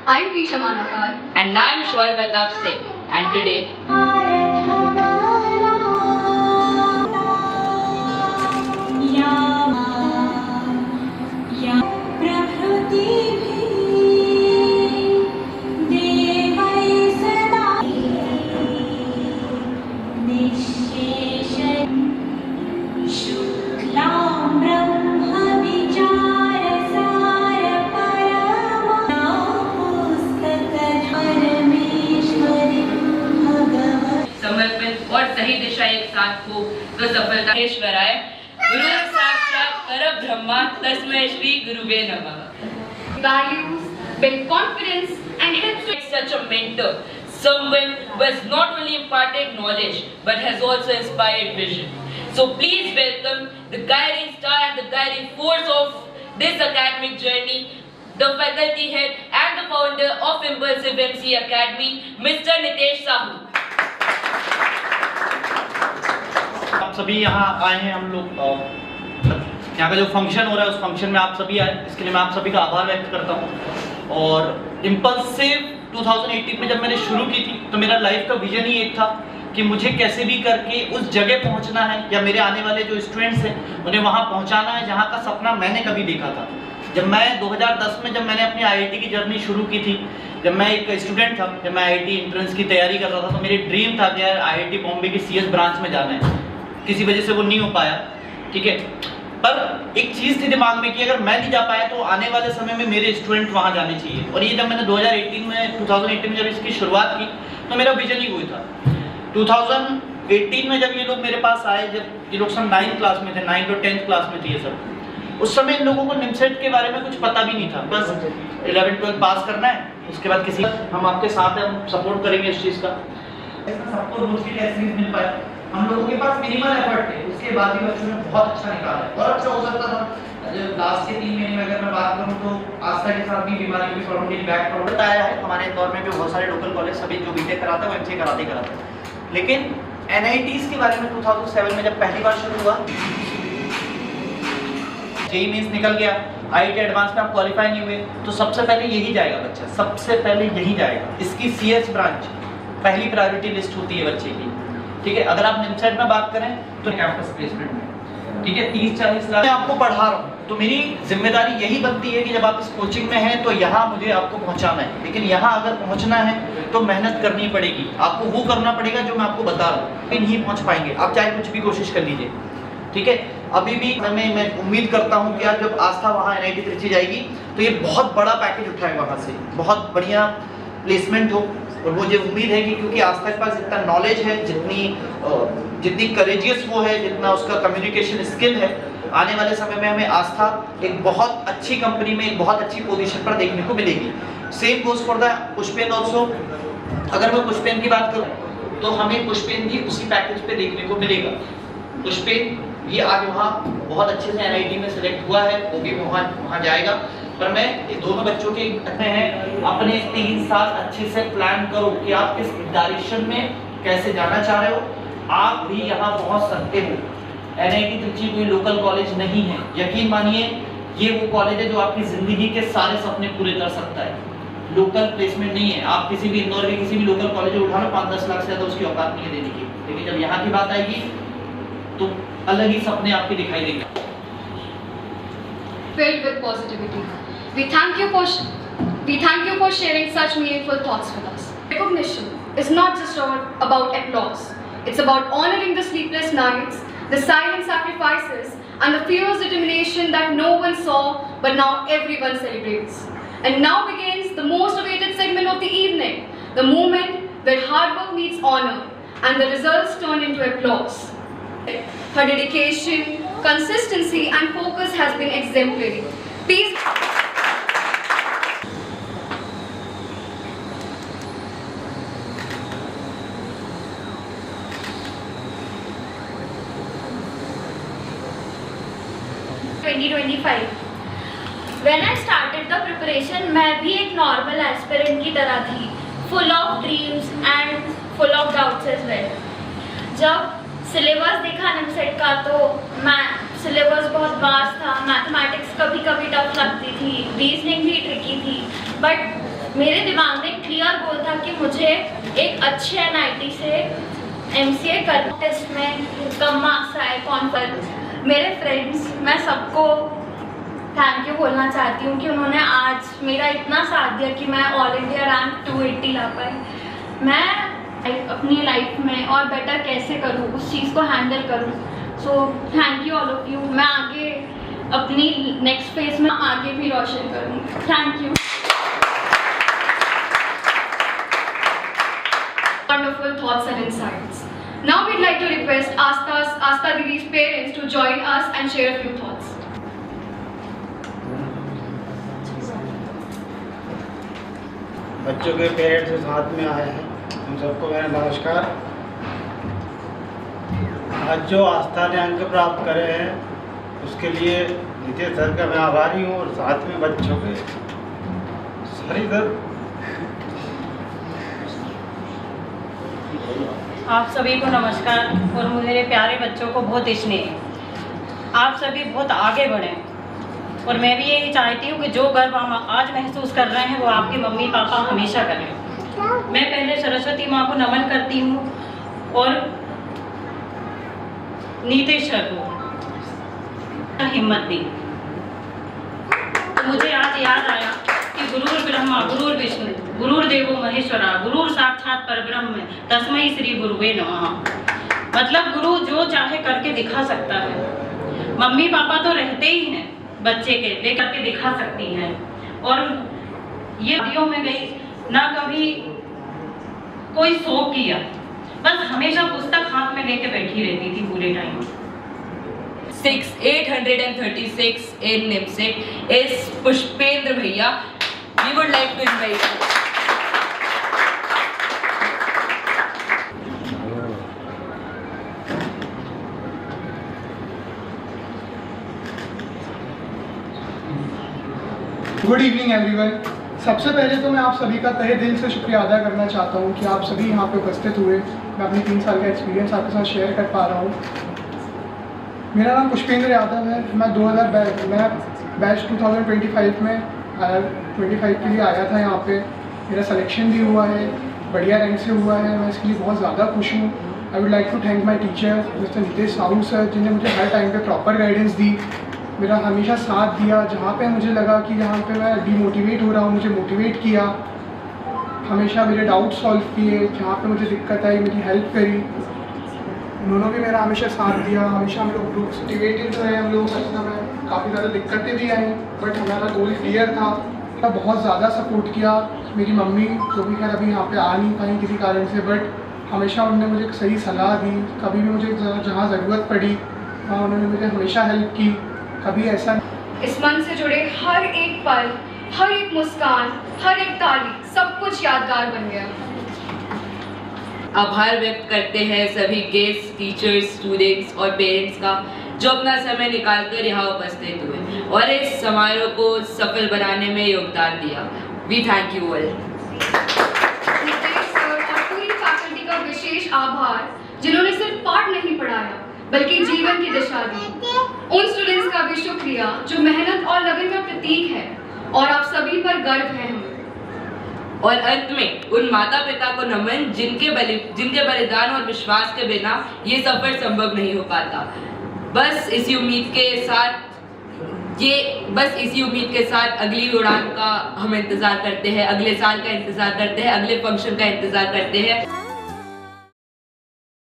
I'm Risha Manakar. And I'm Shoaib Altaf Singh. And today, समर्पित और सही दिशा एक साथ हो तो सफलता ईश्वराय गुरु साक्षात परब्रह्मा तस्मै श्री गुरुवे नमः. Values build confidence and help to Such a mentor, someone who has not only imparted knowledge but has also inspired vision. So please welcome the guiding star and the guiding force of this academic journey, the faculty head and the founder of Impulsive MC Academy, Mr. Nitesh Sahu. आप सभी यहाँ आए हैं. हम लोग यहाँ का जो फंक्शन हो रहा है उस फंक्शन में आप सभी आए, इसके लिए मैं आप सभी का आभार व्यक्त करता हूँ. और इम्पल्सिव 2018 में जब मैंने शुरू की थी तो मेरा लाइफ का विजन ही एक था कि मुझे कैसे भी करके उस जगह पहुँचना है या मेरे आने वाले जो स्टूडेंट्स हैं उन्हें वहाँ पहुँचाना है जहाँ का सपना मैंने कभी देखा था. जब मैं 2010 में जब मैंने अपनी IIT की जर्नी शुरू की थी, जब मैं एक स्टूडेंट था, जब मैं IIT एंट्रेंस की तैयारी कर रहा था तो मेरी ड्रीम था कि यार IIT बॉम्बे की CS ब्रांच में जाना है. किसी वजह से वो नहीं हो पाया, ठीक है. पर एक चीज़ थी दिमाग में कि अगर मैं नहीं जा पाया तो आने वाले समय में मेरे स्टूडेंट वहाँ जाने चाहिए. और ये जब मैंने 2018 में जब इसकी शुरुआत की तो मेरा विजन ही वही था. 2018 में जब ये लोग मेरे पास आए, जब ये लोग सब 9th क्लास में थे, 9th और 10th क्लास में थे ये सब, उस समय इन लोगों को निमसेट के बारे में कुछ पता भी नहीं था. बस 11-12 पास करना है, उसके बाद किसी हम आपके साथ हैं, हम सपोर्ट करेंगे इस चीज़ का. सबको रोज की टेस्ट सीरीज मिल पाया. हम लोगों के पास मिनिमल एफर्ट थे, उसके बाद भी बच्चों ने बहुत अच्छा निकाला है. और अच्छा हो सकता था. लास्ट के 3 महीने में अगर मैं बात करूं तो आस्था के साथ भी बीमारी की प्रॉब्लम की बैक प्रॉब्लम आया है. हमारे इंदौर में भी बहुत सारे लोकल कॉलेज सभी जो बीटेक कराते हैं वो एमसीए कराते हैं. लेकिन NITs के बारे में 2007 में जब पहली बार शुरू हुआ, जेईई मींस निकल गया, IIT एडवांस में आप क्वालिफाई नहीं हुए तो सबसे पहले यही जाएगा बच्चा, सबसे पहले यही जाएगा. इसकी CS ब्रांच पहली प्रायोरिटी लिस्ट होती है बच्चे की, ठीक है. अगर आप निमसेट में बात करें तो कैंपस प्लेसमेंट में, ठीक है, 30-40 लाख मैं आपको पढ़ा रहा हूँ तो मेरी जिम्मेदारी यही बनती है कि जब आप इस कोचिंग में हैं तो यहाँ मुझे आपको पहुँचाना है. लेकिन यहाँ अगर पहुँचना है तो मेहनत करनी पड़ेगी, आपको वो करना पड़ेगा जो मैं आपको बता रहा हूँ. फिर नहीं पहुँच पाएंगे आप, चाहे कुछ भी कोशिश कर लीजिए, ठीक है. अभी भी मैं उम्मीद करता हूँ कि आज जब आस्था वहाँ NIT त्रिची जाएगी तो ये बहुत बड़ा पैकेज उठाए वहाँ से, बहुत बढ़िया प्लेसमेंट हो. और मुझे उम्मीद है कि क्योंकि आस्था के पास जितना नॉलेज है, जितनी करेजियस वो है, जितना उसका कम्युनिकेशन स्किल है, आने वाले समय में हमें आस्था एक बहुत अच्छी कंपनी में एक बहुत अच्छी पोजीशन पर देखने को मिलेगी. Same goes for the Pushpen also. अगर मैं पुष्पेन की बात करूँ तो हमें पुष्पेन भी उसी पैकेज पे देखने को मिलेगा. पुष्पेन भी आज वहाँ बहुत अच्छे से NIT में सिलेक्ट हुआ है, वो भी वहाँ जाएगा. पर मैं दोनों बच्चों के कहते हैं अपने 3 साल अच्छे से प्लान करो कि आप किस डायरेक्शन में कैसे जाना चाह रहे हो. आप भी यहाँ पहुँच सकते हो. NIT त्रिची कोई लोकल कॉलेज नहीं है, यकीन मानिए ये वो कॉलेज है जो आपकी जिंदगी के सारे सपने पूरे कर सकता है. लोकल प्लेसमेंट नहीं है. आप किसी भी इंदौर के किसी भी लोकल कॉलेज में उठा लो, 5-10 लाख से ज़्यादा उसकी औकात नहीं है देने की. लेकिन जब यहाँ की बात आएगी तो अलग ही सपने आपके दिखाई देंगे. filled with positivity. We thank you for sharing such meaningful thoughts with us. Recognition is not just about applause. It's about honoring the sleepless nights, the silent sacrifices, and the fierce determination that no one saw but now everyone celebrates. And now begins the most awaited segment of the evening, the moment where hard work meets honor and the results turn into applause. Her dedication, consistency and focus has been exemplary. Please. When I started the preparation, मैं भी एक normal aspirant की तरह थी, full of dreams and full of doubts as well. जब syllabus देखा निमसेट का तो सिलेबस बहुत वास्ट था. मैथमेटिक्स कभी कभी टफ लगती थी, रीजनिंग भी ट्रिकी थी, बट मेरे दिमाग में क्लियर गोल था कि मुझे एक अच्छे NIT से MCA कर, टेस्ट में कम मार्क्स आए कॉन्फ्रेंस। मेरे फ्रेंड्स, मैं सबको थैंक यू बोलना चाहती हूँ कि उन्होंने आज मेरा इतना साथ दिया कि मैं ऑल इंडिया रैंक 280 ला पाई। मैं अपनी लाइफ में और बेटर कैसे करूँ, उस चीज़ को हैंडल करूँ। So thank you all of you. मैं आगे अपनी नेक्स्ट फेज में आगे भी रोशन करूँगी। Thank you. Wonderful thoughts and insights. Now we'd like to request Asta Didi's parents to join us and share a few thoughts. बच्चों के पेरेंट्स साथ में आए हैं, उन सबको मेरा नमस्कार। आज जो आस्था ने अंक प्राप्त करे हैं उसके लिए नीतीश सर का मैं आभारी हूँ, और साथ में बच्चों के सारी सर आप सभी को नमस्कार और मेरे प्यारे बच्चों को बहुत स्नेह। आप सभी बहुत आगे बढ़ें और मैं भी यही चाहती हूँ कि जो गर्व हम आज महसूस कर रहे हैं वो आपके मम्मी पापा हमेशा करें। मैं पहले सरस्वती माँ को नमन करती हूँ और नीतीश सर को हिम्मत दी। तो मुझे आज याद आया कि गुरुर ब्रह्मा गुरुर विष्णु गुरुर देवो महेश्वरा गुरुर साक्षात परब्रह्म तस्मै श्री गुरुवे नमः। मतलब गुरु जो चाहे करके दिखा सकता है। मम्मी पापा तो रहते ही हैं बच्चे के, लेकर के दिखा सकती हैं। और ये शादियों में गई ना कभी कोई शौक किया, बस हमेशा पुस्तक हाथ में लेके बैठी रहती थी पूरे time. 836 in NIMSEC is Pushpendra Bhaiya. We would like to invite you. Good evening everyone. सबसे पहले तो मैं आप सभी का तहे दिल से शुक्रिया अदा करना चाहता हूँ कि आप सभी यहाँ पे उपस्थित हुए। मैं अपनी 3 साल का एक्सपीरियंस आपके साथ शेयर कर पा रहा हूँ। मेरा नाम पुष्पेंद्र यादव है। मैं बैच 2025 में 25 के लिए आया था यहाँ पे। मेरा सिलेक्शन भी हुआ है, बढ़िया रैंक से हुआ है। मैं इसके लिए बहुत ज़्यादा खुश हूँ। I would like to thank my teacher mister Nitish Sahu sir, जिन्हें मुझे हर टाइम पे प्रॉपर गाइडेंस दी, मेरा हमेशा साथ दिया। जहाँ पे मुझे लगा कि जहाँ पे मैं डीमोटिवेट हो रहा हूँ, मुझे मोटिवेट किया, हमेशा मेरे डाउट सॉल्व किए। जहाँ पे मुझे दिक्कत आई मेरी हेल्प करी। उन्होंने भी मेरा हमेशा साथ दिया। हमेशा हम लोग मोटिवेटेड रहे। हम लोग सच में काफ़ी ज़्यादा दिक्कतें भी आई, बट हमारा गोल क्लियर था। बहुत ज़्यादा सपोर्ट किया मेरी मम्मी, जो भी खैर अभी यहाँ पे आ नहीं पाई किसी कारण से, बट हमेशा उन्होंने मुझे सही सलाह दी। कभी भी मुझे जहाँ ज़रूरत पड़ी वहाँ उन्होंने मुझे हमेशा हेल्प की। कभी ऐसा इस मन से जुड़े हर एक पल, हर एक मुस्कान, हर एक ताली, सब कुछ यादगार बन गया। आभार व्यक्त करते हैं सभी गेस्ट, टीचर्स, स्टूडेंट्स और पेरेंट्स का, जो अपना समय निकालकर यहाँ उपस्थित हुए और इस समारोह को सफल बनाने में योगदान दिया। We thank you all. Nitesh sir और पूरी फैकल्टी का विशेष आभार, जिन्होंने सिर्फ पाठ नहीं पढ़ाया बल्कि जीवन की दिशा दी। उन स्टूडेंट्स का भी शुक्रिया जो मेहनत और लगन का प्रतीक है, और आप सभी पर गर्व है हमें। और अंत में उन माता पिता को नमन जिनके बलिदान और विश्वास के बिना ये सफर संभव नहीं हो पाता। बस इसी उम्मीद के साथ अगली उड़ान का हम इंतजार करते हैं, अगले साल का इंतजार करते हैं, अगले फंक्शन का इंतजार करते हैं।